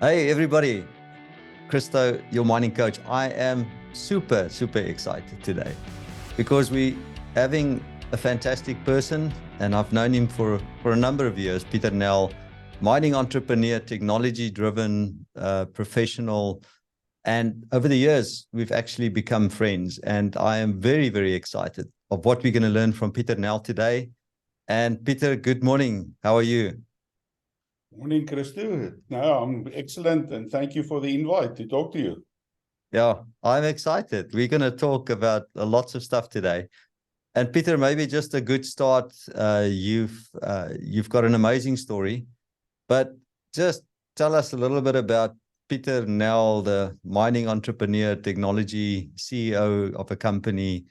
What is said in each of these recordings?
Hey, everybody. Christo, your mining coach. I am super excited today because we're having a fantastic person, and I've known him for a number of years, Pieter Nel, mining entrepreneur, technology-driven professional. And over the years, we've actually become friends. And I am very excited of what we're going to learn from Pieter Nel today. And Pieter, good morning. How are you? Morning, Christo. No, I'm excellent, and thank you for the invite to talk to you. Yeah, I'm excited. We're going to talk about lots of stuff today. And Pieter, maybe just a good start. You've got an amazing story, but just tell us a little bit about Pieter Nel, the mining entrepreneur, technology CEO of a company.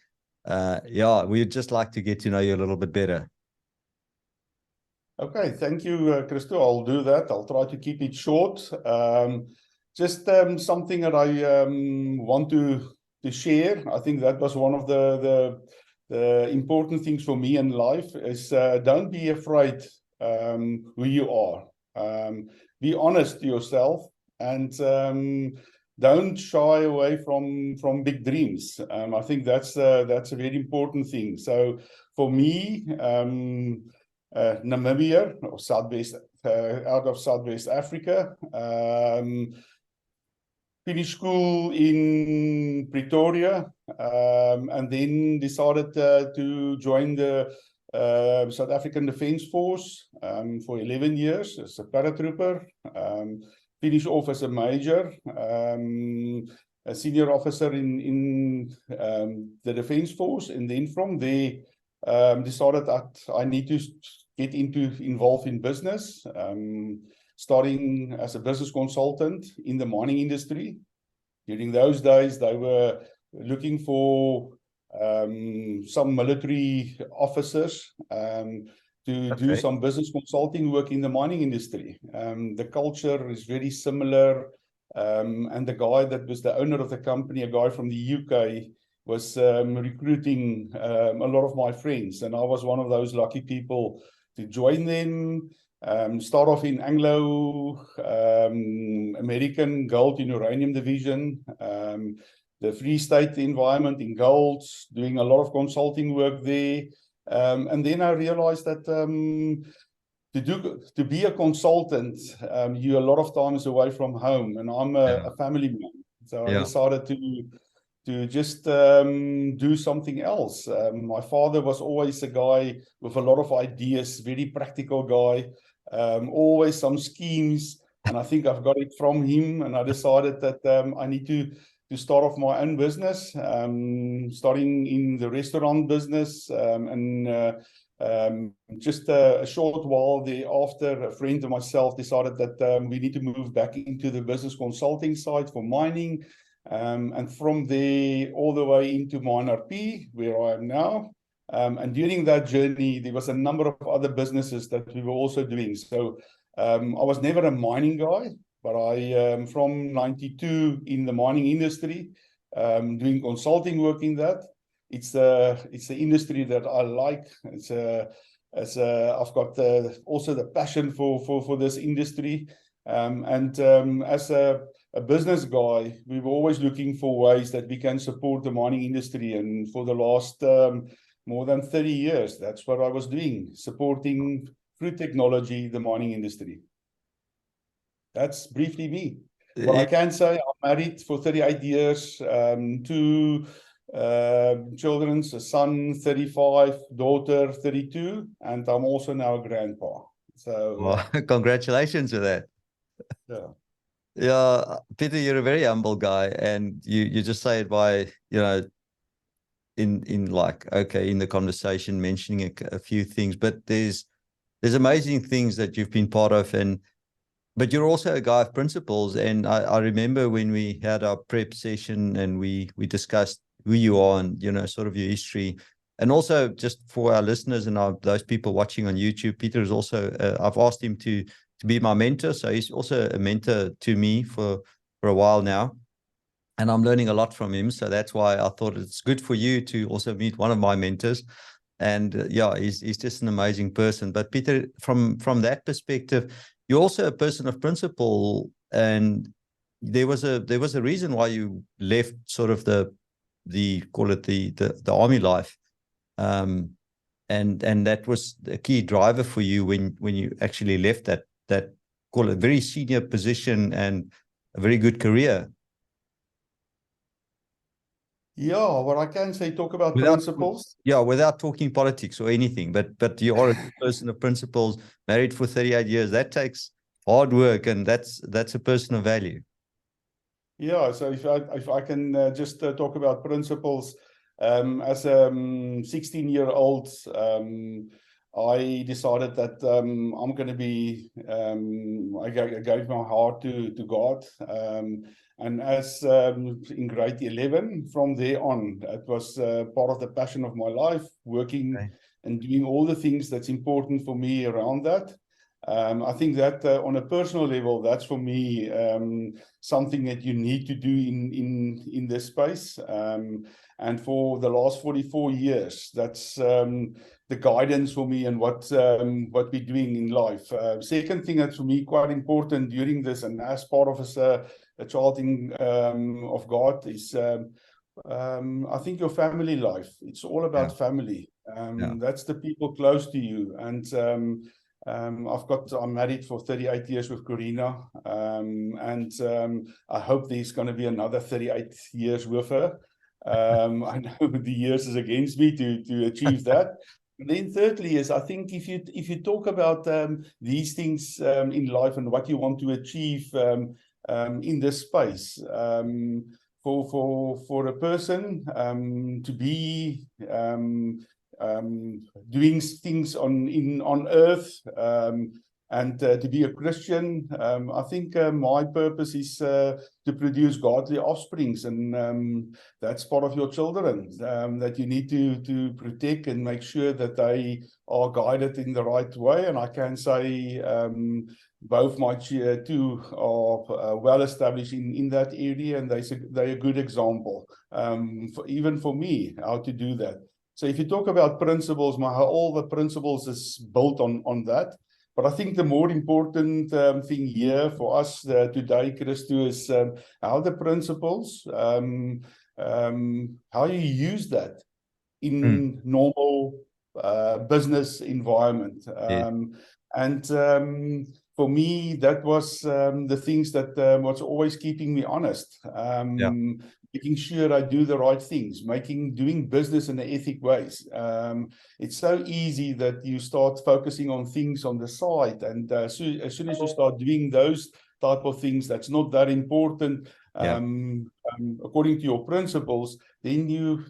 Yeah, we'd just like to get to know you a little bit better. Okay, thank you, Christo. I'll do that. I'll try to keep it short. Just something that I want to share. I think that was one of the important things for me in life is don't be afraid who you are. Be honest to yourself, and don't shy away from big dreams. I think that's a very important thing. So for me, Namibia or Southwest, out of Southwest Africa. Finished school in Pretoria, and then decided to join the South African Defence Force for 11 years as a paratrooper. Finished off as a major, a senior officer in the Defence Force, and then from there decided that I need to get involved in business, starting as a business consultant in the mining industry. During those days, they were looking for some military officers to do some business consulting work in the mining industry. The culture is very similar, and the guy that was the owner of the company, a guy from the UK, was recruiting a lot of my friends, and I was one of those lucky people to join them. Start off in Anglo American Gold and Uranium Division, the Free State environment in gold, doing a lot of consulting work there. And then I realized that to be a consultant, you're a lot of times away from home, and I'm a family man. So I decided to just do something else. My father was always a guy with a lot of ideas, very practical guy, always some schemes, and I think I've got it from him, and I decided that I need to start off my own business, starting in the restaurant business, and just a short while thereafter, a friend of myself decided that we need to move back into the business consulting side for mining. And from there all the way into MineRP, where I am now. And during that journey, there was a number of other businesses that we were also doing. So I was never a mining guy, but I from 92 in the mining industry, doing consulting work in that. It's the industry that I like. I've got also the passion for this industry, and as a business guy, we were always looking for ways that we can support the mining industry. And for the last more than 30 years, that's what I was doing, supporting through technology, the mining industry. That's briefly me. What I can say, I'm married for 38 years, two children, a son, 35, daughter, 32, and I'm also now a grandpa. So well, congratulations with that. Yeah. Yeah, Pieter, you're a very humble guy, and you just say it by, in like, okay, in the conversation mentioning a few things, but there's amazing things that you've been part of, but you're also a guy of principles. And I remember when we had our prep session and we discussed who you are and, sort of your history. And also just for our listeners and those people watching on YouTube, Pieter is also, I've asked him to be my mentor. So he's also a mentor to me for a while now. And I'm learning a lot from him. So that's why I thought it's good for you to also meet one of my mentors. And yeah, he's just an amazing person. But Pieter, from that perspective, you're also a person of principle. and there was a reason why you left sort of the call it the army life, and that was a key driver for you when you actually left that call it very senior position and a very good career. Yeah, what I can say, talk about Without, principles. yeah, without talking politics or anything, but you are a person of principles, married for 38 years. That takes hard work, and that's a person of value. Yeah, so if I can just talk about principles, as a 16-year-old, I decided that I'm going to be, I gave my heart to God. And as in grade 11, from there on, it was part of the passion of my life, working Okay. and doing all the things that's important for me around that. I think that on a personal level, that's for me something that you need to do in this space. And for the last 44 years, that's the guidance for me and what we're doing in life. Second thing that's for me quite important during this, and as part of us, a child of God, is I think your family life. It's all about family. That's the people close to you. And I'm married for 38 years with Corina, and I hope there's going to be another 38 years with her. I know the years is against me to achieve that. And then thirdly is, I think if you talk about these things in life and what you want to achieve in this space, for a person to be doing things on earth, and to be a Christian, I think my purpose is to produce godly offsprings, and that's part of your children that you need to protect and make sure that they are guided in the right way. And I can say both my two are well established in that area, and they're a good example, even for me, how to do that. So if you talk about principles, all the principles is built on that. But I think the more important thing here for us today, Christo, is how the principles, how you use that in normal business environment. And for me, that was the things that was always keeping me honest. Making sure I do the right things, doing business in the ethic ways. It's so easy that you start focusing on things on the side, and as soon as you start doing those type of things, that's not that important according to your principles, then you're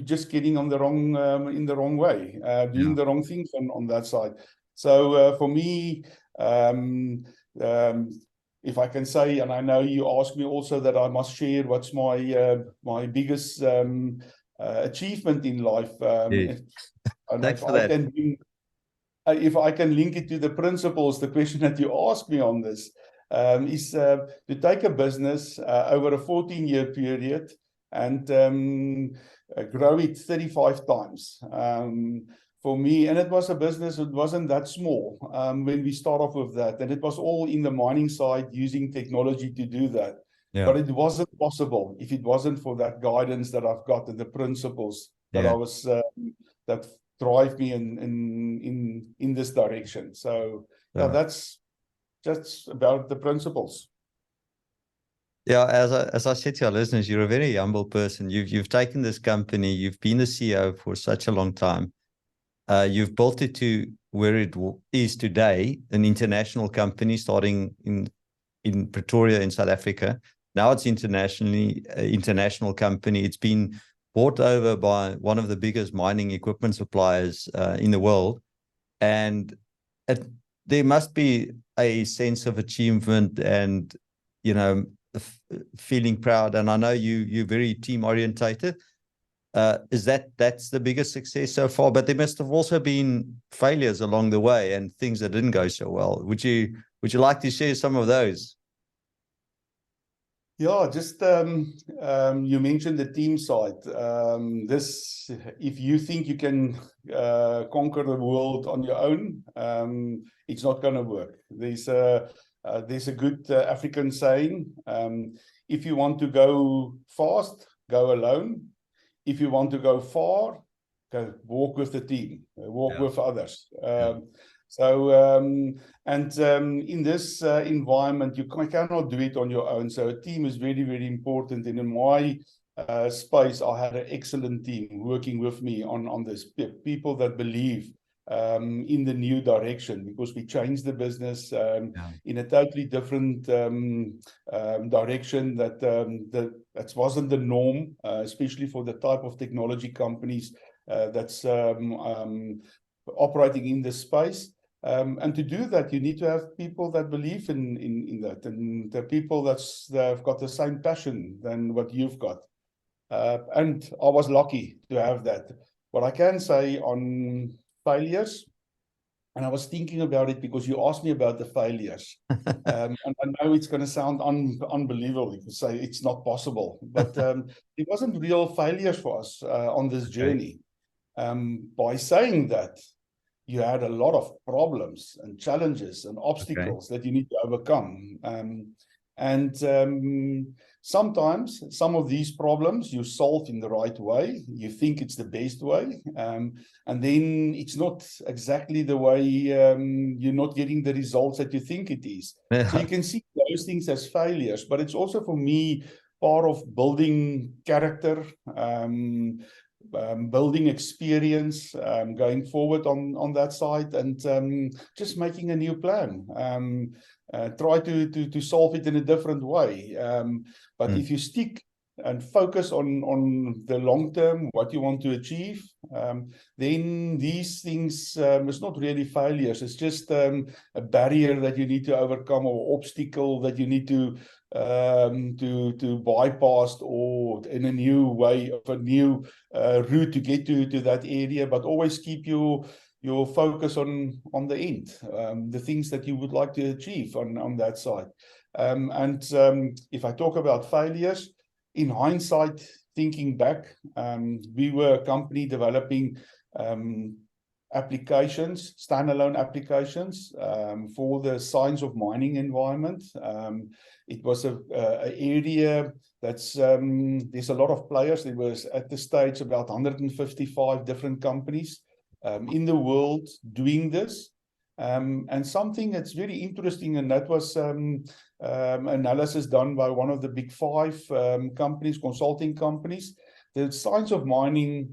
just getting on the wrong in the wrong way, doing the wrong things on that side. So for me, if I can say, and I know you asked me also that I must share what's my biggest achievement in life. And Thanks for that. if I can link it to the principles, the question that you asked me on this is to take a business over a 14-year period and grow it 35 times. For me, and it was a business, it wasn't that small when we start off with that. And it was all in the mining side using technology to do that. But it wasn't possible if it wasn't for that guidance that I've got and the principles that I was, that drive me in this direction. So that's just about the principles. Yeah, as I said to our listeners, you're a very humble person. You've taken this company, you've been the CEO for such a long time. You've built it to where it is today, an international company starting in Pretoria in South Africa. Now it's international company. It's been bought over by one of the biggest mining equipment suppliers in the world. And there must be a sense of achievement and, feeling proud. And I know you're very team orientated. That's the biggest success so far, but there must have also been failures along the way and things that didn't go so well. Would you like to share some of those? Yeah, just you mentioned the team side. If you think you can conquer the world on your own, it's not going to work. There's There's a good African saying, if you want to go fast, go alone. If you want to go far, go walk with the team, walk with others. In this environment, you cannot do it on your own. So a team is very, very important. And in my space, I had an excellent team working with me on this. People that believe in the new direction, because we changed the business in a totally different direction that wasn't the norm, especially for the type of technology companies that's operating in this space. And to do that, you need to have people that believe in that, and the people that have got the same passion than what you've got. And I was lucky to have that. What I can say on failures, and I was thinking about it because you asked me about the failures. And I know it's going to sound unbelievable. You could say it's not possible, but it wasn't real failures for us on this journey. By saying that, you had a lot of problems and challenges and obstacles that you need to overcome. Sometimes some of these problems you solve in the right way. You think it's the best way. And then it's not exactly the way, you're not getting the results that you think it is. So you can see those things as failures, but it's also for me part of building character, building experience, going forward on that side, and just making a new plan. Try to solve it in a different way. But if you stick and focus on the long term, what you want to achieve, then these things, it's not really failures. It's just a barrier that you need to overcome, or obstacle that you need to bypass, or in a new way, of a new route to get to that area. But always keep your focus on the end, the things that you would like to achieve on that side. If I talk about failures, in hindsight, thinking back, we were a company developing applications, standalone applications, for the science of mining environment. It was an area that's, there's a lot of players. There was at the stage about 155 different companies in the world doing this. And something that's very interesting, and that was analysis done by one of the big 5 companies, consulting companies. The science of mining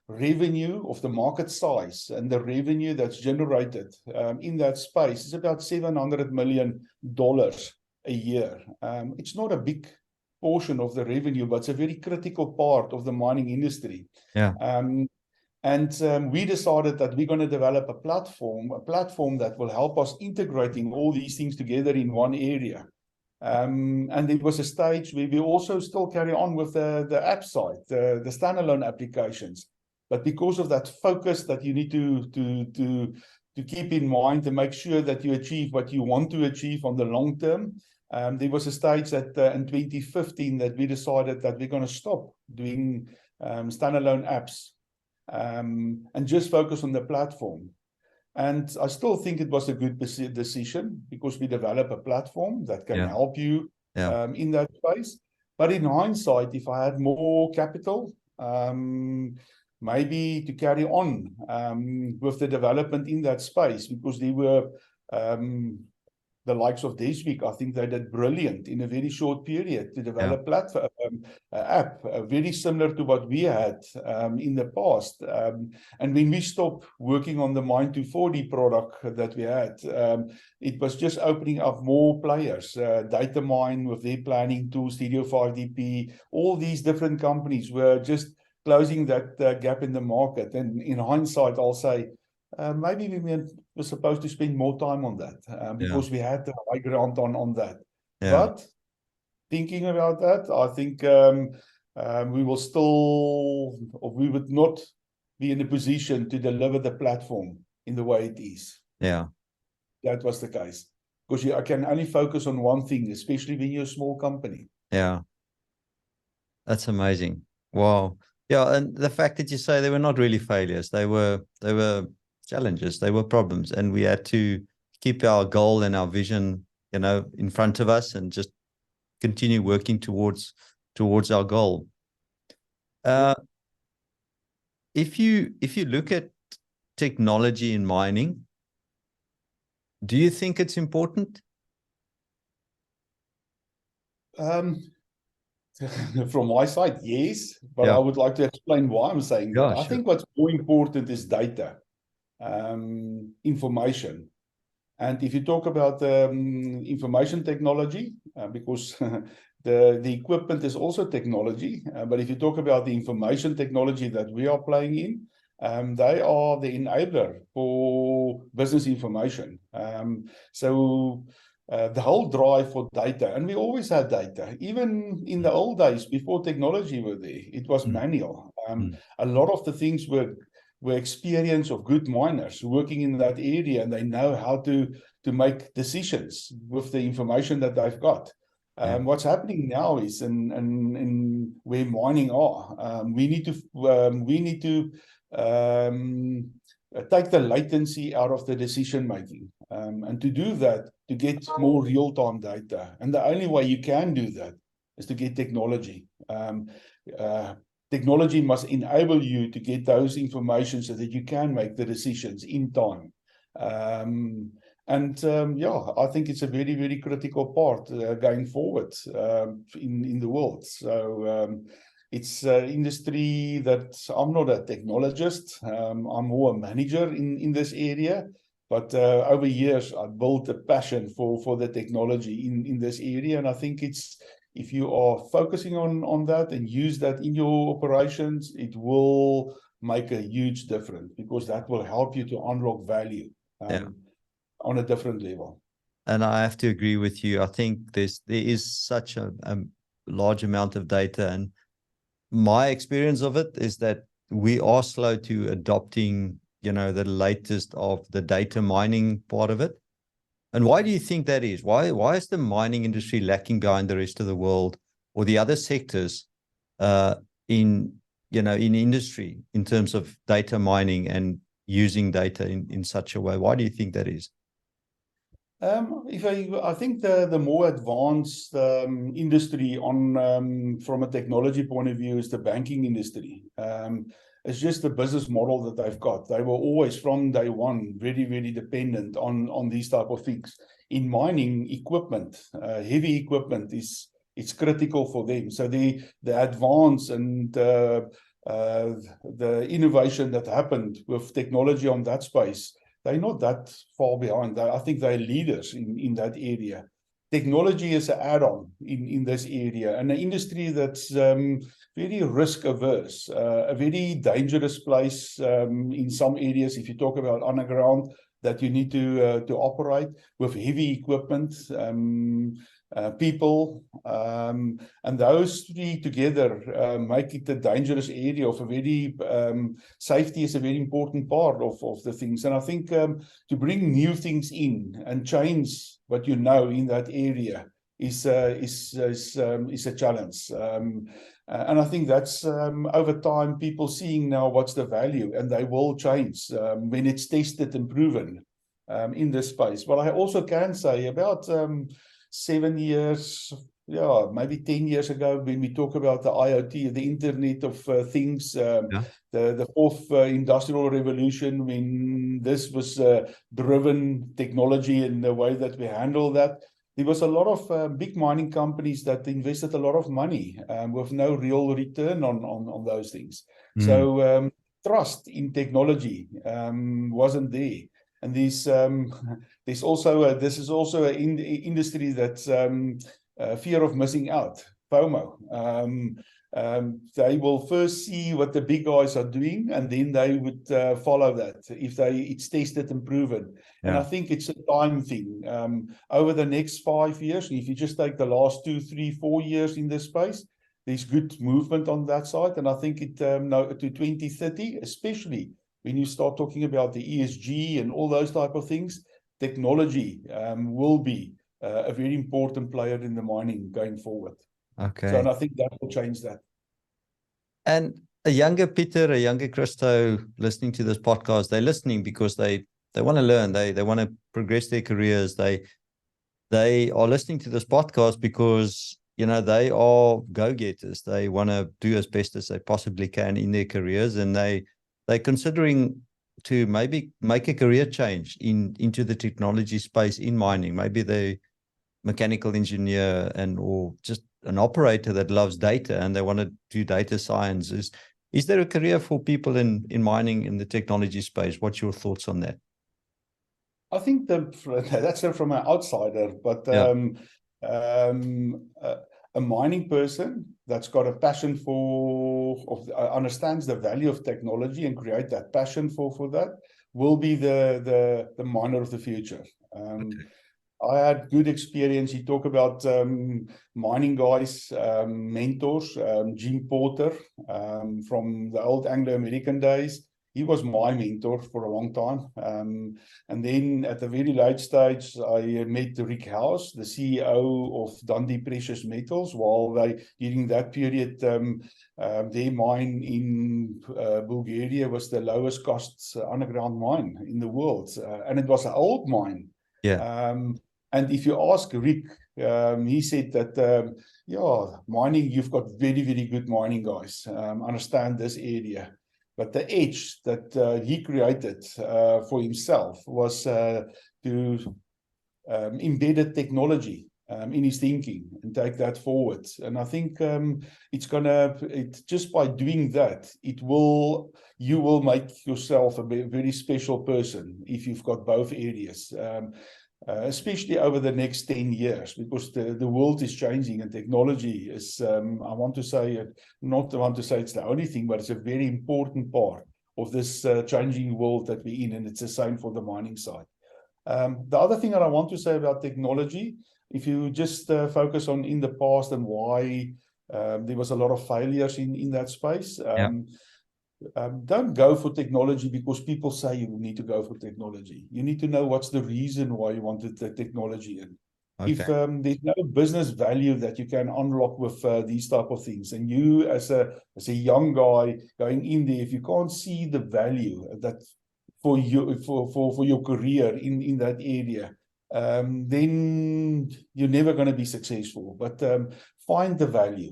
revenue of the market size and the revenue that's generated in that space is about $700 million a year. It's not a big portion of the revenue, but it's a very critical part of the mining industry. We decided that we're going to develop a platform that will help us integrating all these things together in one area. And it was a stage where we also still carry on with the app side, the standalone applications. But because of that focus that you need to keep in mind to make sure that you achieve what you want to achieve on the long term, there was a stage that in 2015 that we decided that we're going to stop doing standalone apps. And just focus on the platform. And I still think it was a good decision, because we develop a platform that can help you in that space. But in hindsight, if I had more capital, maybe to carry on with the development in that space, because they were the likes of this week, I think they did brilliant in a very short period to develop platform app, very similar to what we had in the past. And when we stopped working on the Mine 240 product that we had, it was just opening up more players. Datamine with their planning tools, Studio 5DP, all these different companies were just closing that gap in the market. And in hindsight, I'll say, maybe we were supposed to spend more time on that, because we had the high ground on that. But thinking about that, I think we will still, or we would not be in a position to deliver the platform in the way it is. That was the case. Because I can only focus on one thing, especially when you're a small company. That's amazing. Wow. And the fact that you say they were not really failures, they were challenges, they were problems, and we had to keep our goal and our vision, in front of us, and just continue working towards our goal. If you look at technology in mining, do you think it's important? From my side, yes, but I would like to explain why I'm saying that. I think what's more important is data, information. And if you talk about information technology, because the equipment is also technology, but if you talk about the information technology that we are playing in, they are the enabler for business information. So the whole drive for data, and we always had data, even in the old days before technology were there, it was manual. A lot of the things were experience of good miners working in that area, and they know how to make decisions with the information that they've got. What's happening now is, in where mining are, we need to take the latency out of the decision making, and to do that, to get more real-time data. And the only way you can do that is to get technology. Technology must enable you to get those information so that you can make the decisions in time. I think it's a very, very critical part going forward in the world. So it's an industry that I'm not a technologist. I'm more a manager in this area. But over years, I've built a passion for the technology in this area. And I think if you are focusing on that and use that in your operations, it will make a huge difference, because that will help you to unlock value on a different level. And I have to agree with you. I think there is such a large amount of data, and my experience of it is that we are slow to adopting, the latest of the data mining part of it. And why do you think that is? Why is the mining industry lacking behind the rest of the world or the other sectors in industry in terms of data mining and using data in such a way? Why do you think that is? I think the more advanced industry from a technology point of view is the banking industry. It's just the business model that they've got. They were always, from day one, very, very dependent on these type of things. In mining, equipment, heavy equipment it's critical for them. So the advance and the innovation that happened with technology on that space, they're not that far behind. I think they're leaders in that area. Technology is an add-on in this area, and an industry that's very risk averse, a very dangerous place in some areas. If you talk about underground, that you need to operate with heavy equipment, people, and those three together make it a dangerous area of a very safety is a very important part of the things. And I think to bring new things in and change what in that area is a challenge. And I think that's over time, people seeing now what's the value, and they will change when it's tested and proven in this space. But I also can say about 7 years, maybe 10 years ago, when we talk about the IoT, the Internet of Things, the fourth industrial revolution, when this was driven technology and the way that we handle that, there was a lot of big mining companies that invested a lot of money with no real return on those things. So trust in technology wasn't there. And this is also an industry that's fear of missing out, FOMO. They will first see what the big guys are doing, and then they would follow that if it's tested and proven. And I think it's a time thing. Over the next 5 years, if you just take the last 2, 3, 4 years in this space, there's good movement on that side. And I think to 2030, especially when you start talking about the ESG and all those type of things, technology will be a very important player in the mining going forward. Okay. So, and I think that will change that. And a younger Pieter, a younger Christo listening to this podcast, they're listening because they want to learn. They want to progress their careers. They are listening to this podcast because, you know, they are go-getters. They want to do as best as they possibly can in their careers, and they're considering to maybe make a career change into the technology space in mining. Maybe they mechanical engineer or just an operator that loves data and they want to do data science. Is there a career for people in mining in the technology space? What's your thoughts on that? I think that's from an outsider, but Yeah. A mining person that's got a passion understands the value of technology and create that passion for that will be the miner of the future. Okay. I had good experience. You talk about mining guys, mentors, Jim Porter from the old Anglo-American days. He was my mentor for a long time. And then at the very late stage, I met Rick House, the CEO of Dundee Precious Metals, while during that period, their mine in Bulgaria was the lowest cost underground mine in the world. And it was an old mine. Yeah. And if you ask Rick, he said that, yeah, mining, you've got very, very good mining guys, understand this area. But the edge that he created for himself was to embedded technology in his thinking and take that forward. And I think just by doing that, you will make yourself a very special person if you've got both areas. Especially over the next 10 years, because the world is changing and technology is, I want to say it's the only thing, but it's a very important part of this changing world that we're in, and it's the same for the mining side. The other thing that I want to say about technology, if you just focus on in the past and why there was a lot of failures in that space, don't go for technology because people say you need to go for technology. You need to know what's the reason why you wanted the technology in. Okay. If there's no business value that you can unlock with these type of things, and you as a young guy going in there, if you can't see the value that for your career in that area, then you're never going to be successful. But find the value.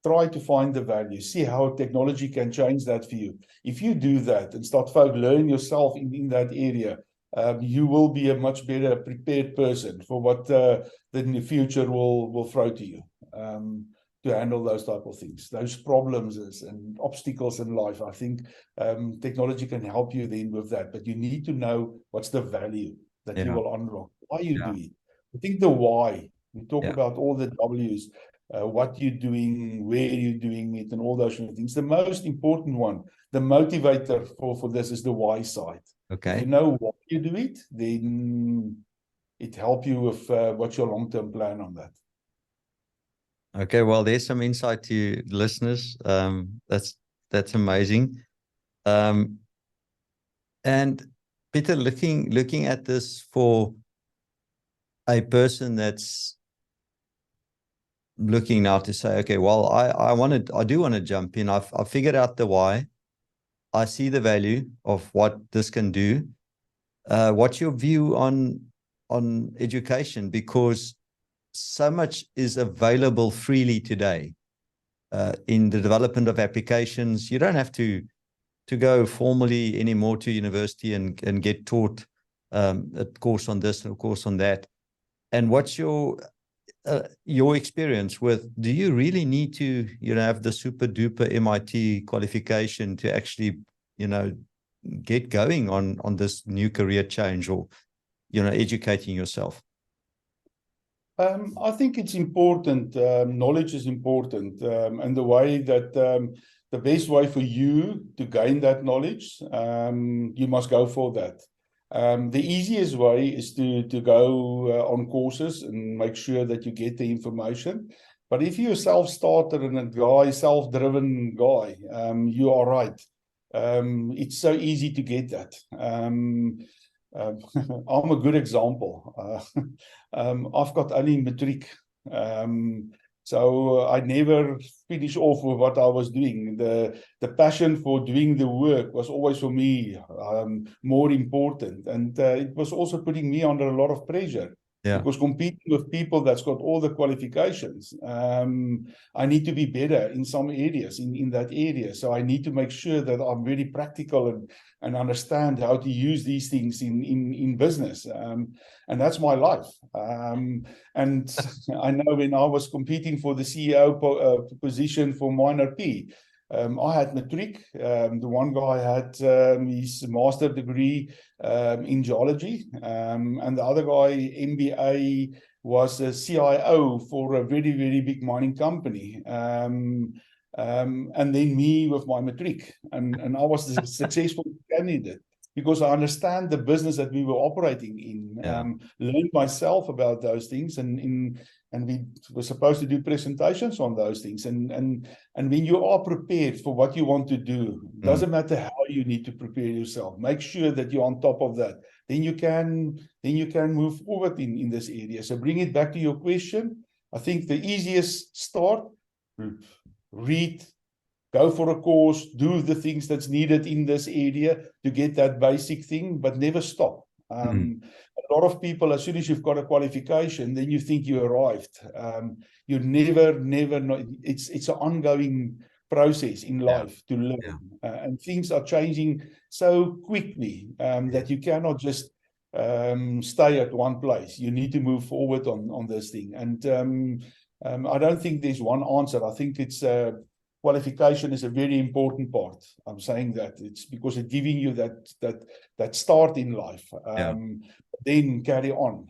Try to find the value. See how technology can change that for you. If you do that and start learn yourself in that area, you will be a much better prepared person for what the future will throw to you, to handle those type of things, those problems and obstacles in life. I think technology can help you then with that, but you need to know what's the value that you will unlock, why you do it. I think the why, we talk about all the W's, what you're doing, where you're doing it, and all those kind of things. The most important one, the motivator for this is the why side. Okay. If you know why you do it, then it helps you with what's your long-term plan on that. Okay, well, there's some insight to you listeners. That's amazing. And Pieter, looking at this for a person that's looking now to say, okay, well, I do want to jump in. I've figured out the why. I see the value of what this can do. What's your view on education? Because so much is available freely today in the development of applications. You don't have to go formally anymore to university and get taught a course on this and a course on that. And what's your experience with, do you really need to, have the super duper MIT qualification to actually, get going on this new career change or, educating yourself? I think it's important. Knowledge is important. And the way that, the best way for you to gain that knowledge, you must go for that. The easiest way is to go on courses and make sure that you get the information. But if you're a self-starter and a self-driven guy, you are right. It's so easy to get that. I'm a good example. I've got only matric. So I never finish off with what I was doing. The passion for doing the work was always for me more important. And it was also putting me under a lot of pressure. Yeah. Because competing with people that's got all the qualifications, I need to be better in some areas, in that area. So I need to make sure that I'm very practical and understand how to use these things in business. And that's my life. And I know when I was competing for the CEO position for MineRP, I had matric. The one guy had his master degree in geology, and the other guy, MBA, was a CIO for a very, very big mining company. And then me with my matric. And I was the successful candidate because I understand the business that we were operating in, learned myself about those things, and we were supposed to do presentations on those things. And when you are prepared for what you want to do, doesn't matter how you need to prepare yourself. Make sure that you're on top of that. Then you can move forward in this area. So bring it back to your question. I think the easiest start, read, go for a course, do the things that's needed in this area to get that basic thing, but never stop. A lot of people, as soon as you've got a qualification, then you think you arrived. You never know. It's an ongoing process in life to learn. And things are changing so quickly that you cannot just stay at one place. You need to move forward on this thing. And I don't think there's one answer. I think it's qualification is a very important part. I'm saying that it's because it's giving you that start in life. Then carry on.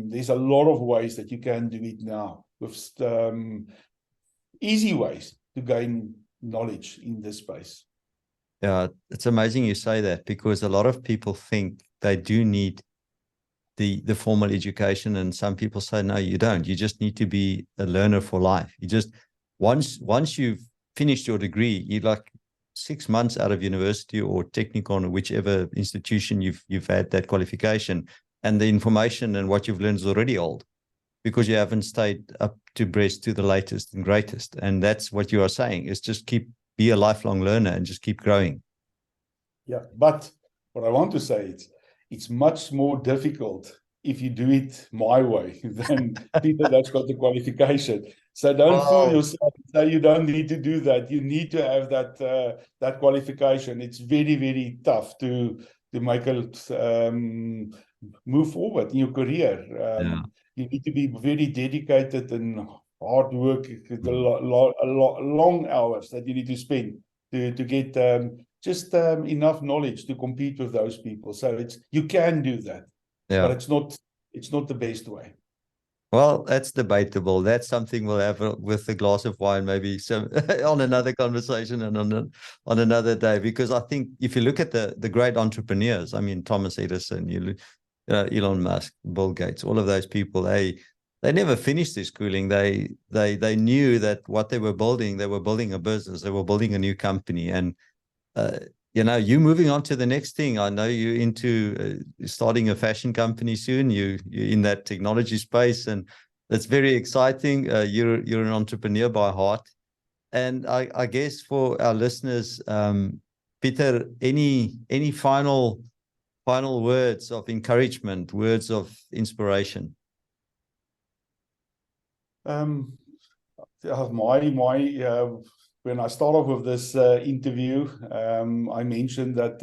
There's a lot of ways that you can do it now with easy ways to gain knowledge in this space. Yeah, it's amazing you say that, because a lot of people think they do need the formal education, and some people say, no, you don't. You just need to be a learner for life. You just, once you've finished your degree, you're like 6 months out of university or technical or whichever institution you've had that qualification, and the information and what you've learned is already old because you haven't stayed up to breast to the latest and greatest. And that's what you are saying, is just be a lifelong learner and just keep growing. Yeah, but what I want to say is it's much more difficult if you do it my way than people that's got the qualification. So don't fool yourself and say you don't need to do that. You need to have that qualification. It's very, very tough to make a move forward in your career. You need to be very dedicated and hard work, long hours that you need to spend to get just enough knowledge to compete with those people. So you can do that. But it's not the best way. Well, that's debatable. That's something we'll have with a glass of wine, maybe some on another conversation and on another day. Because I think if you look at the great entrepreneurs, I mean, Thomas Edison, Elon Musk, Bill Gates, all of those people, they never finished their schooling. They knew that what they were building a business, they were building a new company, and you moving on to the next thing. I know you're into starting a fashion company soon. You're in that technology space, and that's very exciting. You're an entrepreneur by heart. And I guess for our listeners, Pieter, any final words of encouragement, words of inspiration? When I start off with this interview, I mentioned that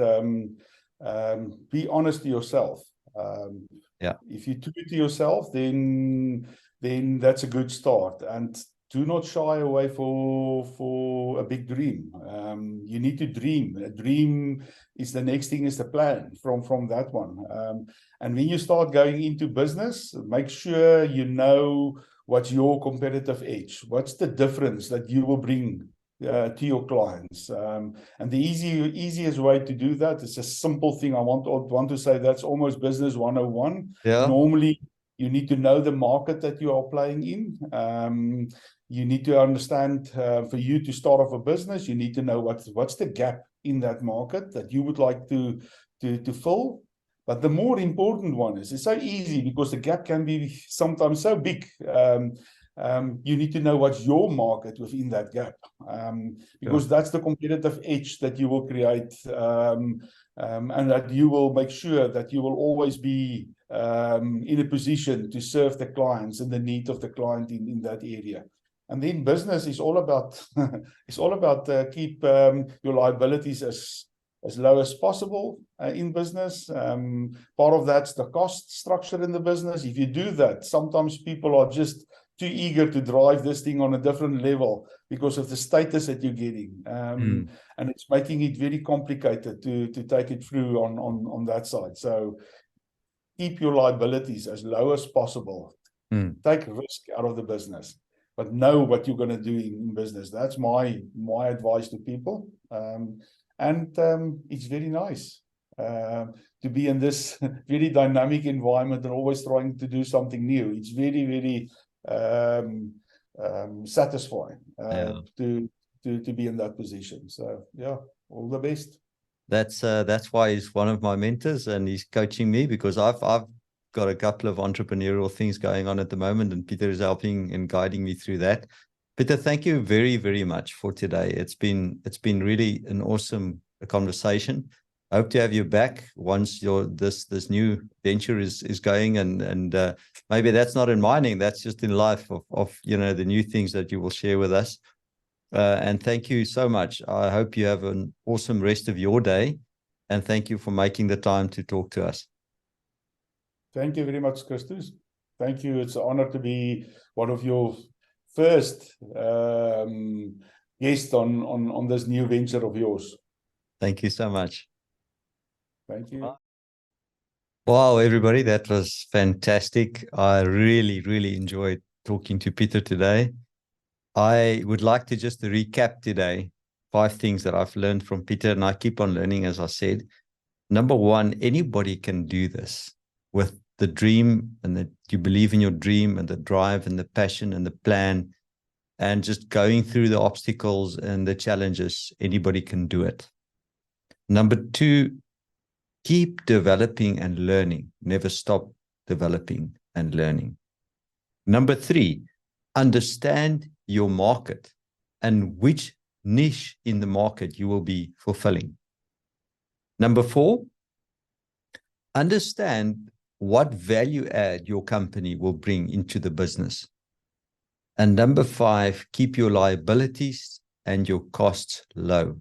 be honest to yourself. If you're true to yourself, then that's a good start. And do not shy away for a big dream. You need to dream. A dream is the next thing, is the plan from that one. And when you start going into business, make sure you know what's your competitive edge. What's the difference that you will bring to your clients? And the easiest way to do that is a simple thing. I want to say that's almost business 101. Normally, you need to know the market that you are playing in. You need to understand, for you to start off a business, you need to know what's the gap in that market that you would like to fill. But the more important one is, it's so easy because the gap can be sometimes so big. you need to know what's your market within that gap, because that's the competitive edge that you will create, and that you will make sure that you will always be in a position to serve the clients and the need of the client in that area. And then business is all about keep your liabilities as low as possible in business. Part of that's the cost structure in the business. If you do that, sometimes people are just too eager to drive this thing on a different level because of the status that you're getting. And it's making it very complicated to take it through on that side. So keep your liabilities as low as possible. Take risk out of the business, but know what you're going to do in business. That's my advice to people. And it's very nice to be in this very dynamic environment and always trying to do something new. It's very, very satisfying to be in that position. So yeah, all the best. That's why he's one of my mentors, and he's coaching me, because I've got a couple of entrepreneurial things going on at the moment, and Pieter is helping and guiding me through that. Pieter, thank you very, very much for today. It's been really an awesome conversation. I hope to have you back once this new venture is going, and maybe that's not in mining, that's just in life of the new things that you will share with us. And thank you so much. I hope you have an awesome rest of your day, and thank you for making the time to talk to us. Thank you very much, Christo. Thank you. It's an honor to be one of your first guests on this new venture of yours. Thank you so much. Thank you. Wow, everybody, that was fantastic. I really, really enjoyed talking to Pieter today. I would like to just recap today 5 things that I've learned from Pieter, and I keep on learning, as I said. Number 1, anybody can do this with the dream, and that you believe in your dream and the drive and the passion and the plan, and just going through the obstacles and the challenges. Anybody can do it. Number 2, keep developing and learning. Never stop developing and learning. Number 3, understand your market and which niche in the market you will be fulfilling. Number 4, understand what value add your company will bring into the business. And number 5, keep your liabilities and your costs low.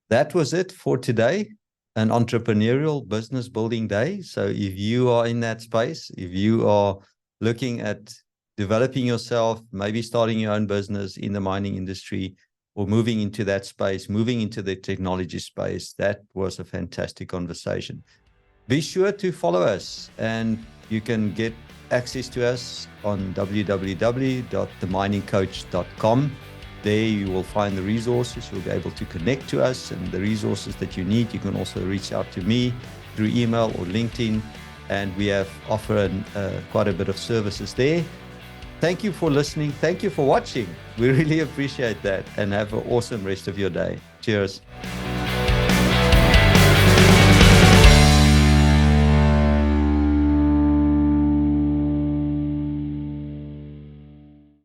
That was it for today, an entrepreneurial business building day. So if you are in that space, if you are looking at developing yourself, maybe starting your own business in the mining industry, or moving into that space, moving into the technology space, that was a fantastic conversation. Be sure to follow us, and you can get access to us on www.theminingcoach.com. There you will find the resources. You'll be able to connect to us and the resources that you need. You can also reach out to me through email or LinkedIn, and we have offered quite a bit of services there. Thank you for listening. Thank you for watching. We really appreciate that, and have an awesome rest of your day. Cheers.